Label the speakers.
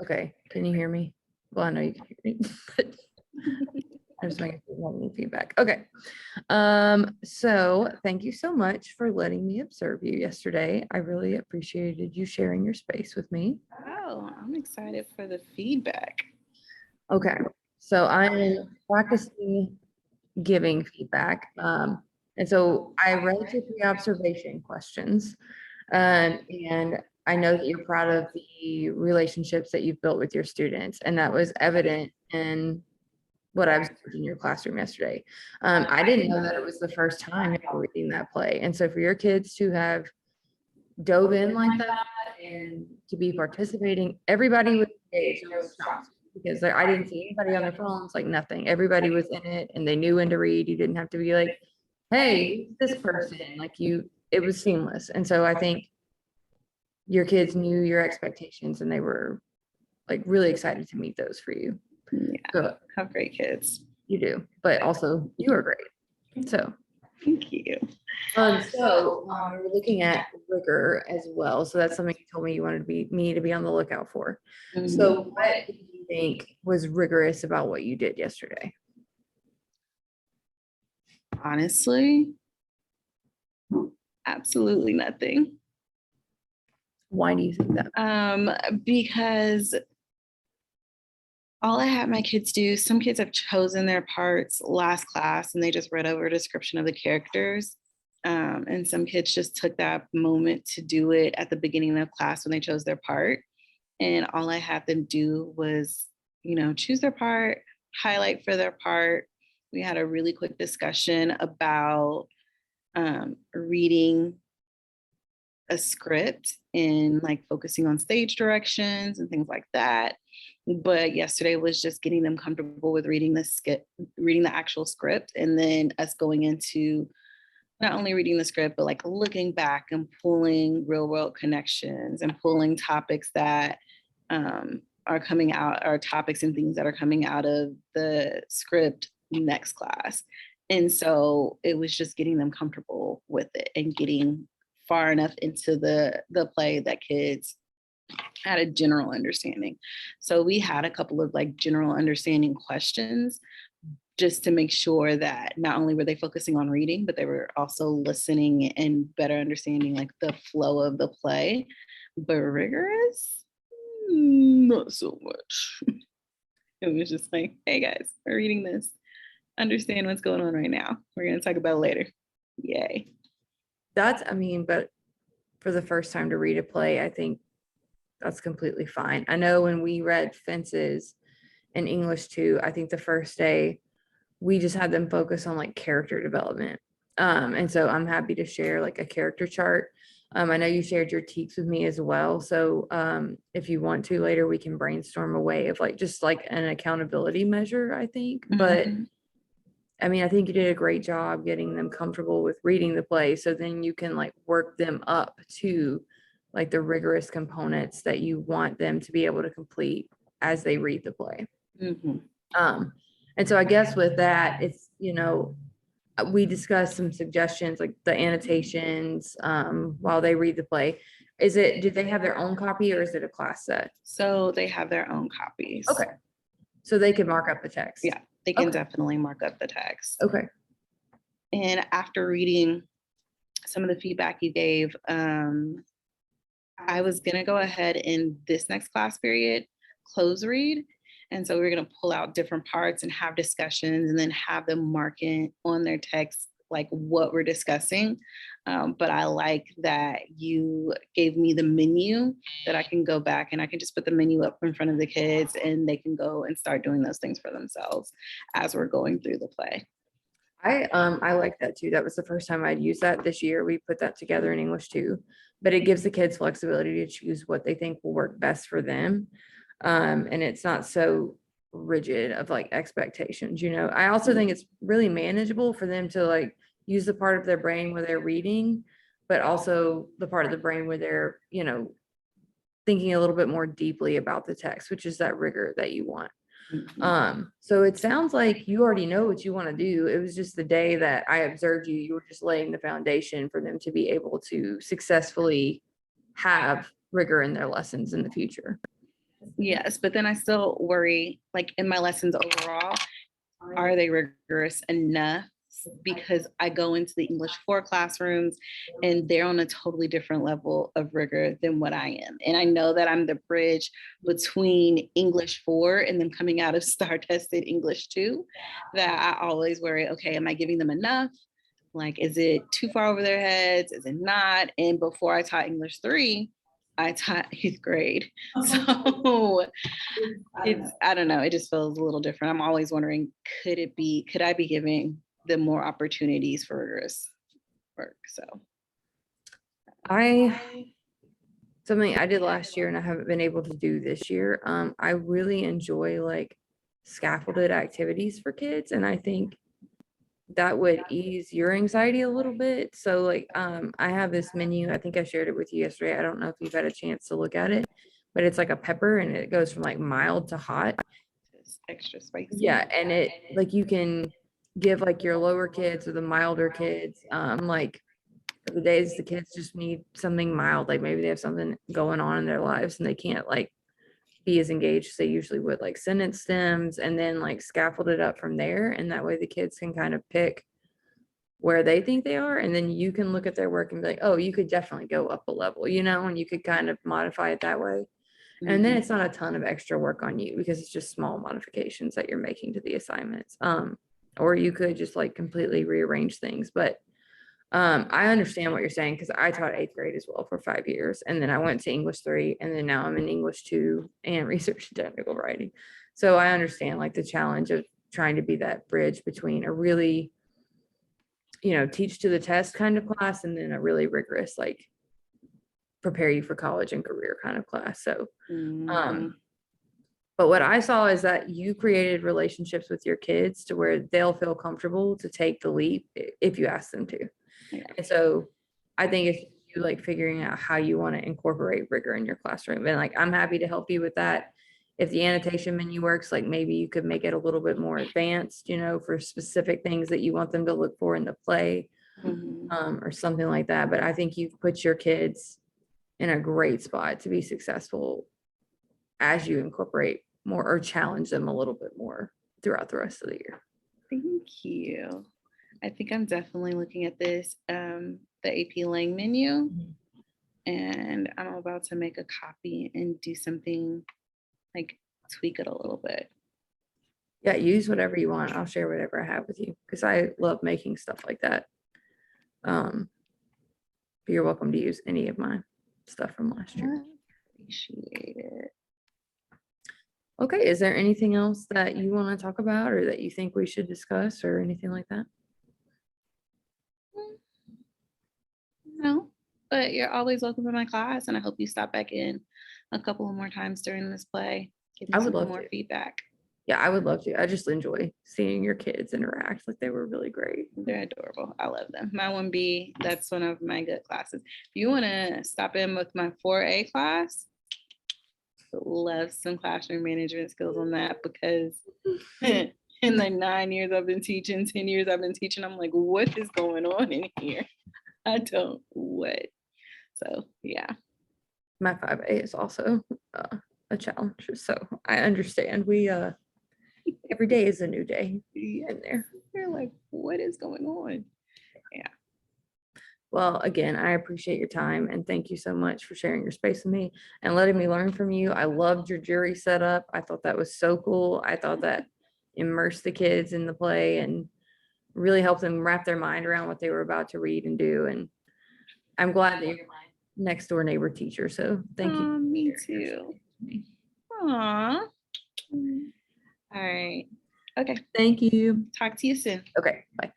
Speaker 1: Okay, can you hear me? Well, I know you can hear me, but I'm just making sure you have any feedback. Okay. So thank you so much for letting me observe you yesterday. I really appreciated you sharing your space with me.
Speaker 2: Oh, I'm excited for the feedback.
Speaker 1: Okay, so I'm practicing giving feedback. And so I read your pre-observation questions. And I know that you're proud of the relationships that you've built with your students, and that was evident in what I observed in your classroom yesterday. I didn't know that it was the first time you were reading that play. And so for your kids to have dove in like that and to be participating, everybody was engaged. I was shocked because I didn't see anybody on their phones, like nothing. Everybody was in it and they knew when to read. You didn't have to be like, hey, who's this person? Like it was seamless. And so I think your kids knew your expectations and they were like really excited to meet those for you.
Speaker 2: Yeah,
Speaker 1: So
Speaker 2: have great kids.
Speaker 1: you do, but also you are great. So
Speaker 2: Thank you.
Speaker 1: we're looking at rigor as well. So that's something you told me you wanted me to be on the lookout for. So what do you think was rigorous about what you did yesterday?
Speaker 2: Honestly, absolutely nothing.
Speaker 1: Why do you think that?
Speaker 2: Because all I had my kids do, some kids have chosen their parts last class and they just read over a description of the characters. And some kids just took that moment to do it at the beginning of class when they chose their part. And all I had them do was, choose their part, highlight for their part. We had a really quick discussion about reading a script and like focusing on stage directions and things like that. But yesterday was just getting them comfortable with reading the actual script, and then us going into not only reading the script, but like looking back and pulling real world connections and pulling topics that are coming out, or topics and things that are coming out of the script next class. And so it was just getting them comfortable with it and getting far enough into the play that kids had a general understanding. So we had a couple of like general understanding questions just to make sure that not only were they focusing on reading, but they were also listening and better understanding like the flow of the play. But rigorous, not so much. It was just like, hey guys, we're reading this. Understand what's going on right now. We're going to talk about it later. Yay.
Speaker 1: But for the first time to read a play, I think that's completely fine. I know when we read Fences in English 2, I think the first day we just had them focus on like character development. And so I'm happy to share like a character chart. I know you shared your teaks with me as well. So if you want to later, we can brainstorm a way of like just like an accountability measure, I think. But I mean, I think you did a great job getting them comfortable with reading the play. So then you can like work them up to like the rigorous components that you want them to be able to complete as they read the play. And so I guess with that, it's, we discussed some suggestions like the annotations while they read the play. Do they have their own copy or is it a class set?
Speaker 2: So they have their own copies.
Speaker 1: Okay. So they can mark up the text.
Speaker 2: Yeah, they can definitely mark up the text.
Speaker 1: Okay.
Speaker 2: And after reading some of the feedback you gave, I was going to go ahead in this next class period, close read. And so we were going to pull out different parts and have discussions and then have them mark in on their text, like what we're discussing. But I like that you gave me the menu that I can go back and I can just put the menu up in front of the kids and they can go and start doing those things for themselves as we're going through the play.
Speaker 1: I like that too. That was the first time I'd used that this year. We put that together in English too, but it gives the kids flexibility to choose what they think will work best for them. And it's not so rigid of like expectations, I also think it's really manageable for them to like use the part of their brain where they're reading, but also the part of the brain where they're, thinking a little bit more deeply about the text, which is that rigor that you want. So it sounds like you already know what you want to do. It was just the day that I observed you, you were just laying the foundation for them to be able to successfully have rigor in their lessons in the future.
Speaker 2: Yes, but then I still worry, like in my lessons overall, are they rigorous enough? Because I go into the English 4 classrooms and they're on a totally different level of rigor than what I am. And I know that I'm the bridge between English 4 and them coming out of star tested English 2, that I always worry, okay, am I giving them enough? Like, is it too far over their heads? Is it not? And before I taught English 3, I taught 8th grade. So I don't know, it just feels a little different. I'm always wondering, could I be giving them more opportunities for rigorous work? So
Speaker 1: Something I did last year and I haven't been able to do this year. I really enjoy like scaffolded activities for kids, and I think that would ease your anxiety a little bit. So like I have this menu, I think I shared it with you yesterday. I don't know if you've had a chance to look at it, but it's like a pepper and it goes from like mild to hot.
Speaker 2: just extra spicy.
Speaker 1: Yeah, and it like you can give like your lower kids or the milder kids like for the days the kids just need something mild, like maybe they have something going on in their lives and they can't like be as engaged as they usually would, like sentence stems, and then like scaffold it up from there, and that way the kids can kind of pick where they think they are, and then you can look at their work and be like, oh, you could definitely go up a level, you know, and you could kind of modify it that way. And then it's not a ton of extra work on you because it's just small modifications that you're making to the assignments. Or you could just like completely rearrange things. But I understand what you're saying because I taught 8th grade as well for 5 years. And then I went to English 3, and then now I'm in English 2 and research and technical writing. So I understand like the challenge of trying to be that bridge between a really, you know, teach to the test kind of class and then a really rigorous, like prepare you for college and career kind of class. So, but what I saw is that you created relationships with your kids to where they'll feel comfortable to take the leap if you ask them to.
Speaker 2: Yeah.
Speaker 1: And so I think it's you like figuring out how you want to incorporate rigor in your classroom. And like, I'm happy to help you with that. If the annotation menu works, like maybe you could make it a little bit more advanced, you know, for specific things that you want them to look for in the play, or something like that. But I think you've put your kids in a great spot to be successful as you incorporate more or challenge them a little bit more throughout the rest of the year.
Speaker 2: Thank you. I think I'm definitely looking at this, the AP Lang menu, and I'm about to make a copy and do something, like tweak it a little bit.
Speaker 1: Yeah, use whatever you want. I'll share whatever I have with you because I love making stuff like that. But you're welcome to use any of my stuff from last year.
Speaker 2: Appreciate it.
Speaker 1: Okay, is there anything else that you want to talk about or that you think we should discuss or anything like that?
Speaker 2: No, but you're always welcome in my class, and I hope you stop back in a couple of more times during this play. Give me
Speaker 1: I would
Speaker 2: some
Speaker 1: love
Speaker 2: more
Speaker 1: to.
Speaker 2: feedback.
Speaker 1: Yeah, I would love to. I just enjoy seeing your kids interact. Like they were really great.
Speaker 2: They're adorable. I love them. My 1B, that's one of my good classes. If you want to stop in with my 4A class, love some classroom management skills on that, because in the 9 years I've been teaching, 10 years I've been teaching, I'm like, what is going on in here? I don't what. So yeah.
Speaker 1: My 5A is also a challenge. So I understand. We every day is a new day in there.
Speaker 2: You're like, what is going on? Yeah.
Speaker 1: Well, again, I appreciate your time and thank you so much for sharing your space with me and letting me learn from you. I loved your jury setup. I thought that was so cool. I thought that immersed the kids in the play and really helped them wrap their mind around what they were about to read and do. And I'm glad that you're my next door neighbor teacher. So thank you.
Speaker 2: Me too. Aw. All right. Okay.
Speaker 1: Thank you.
Speaker 2: Talk to you soon.
Speaker 1: Okay. Bye.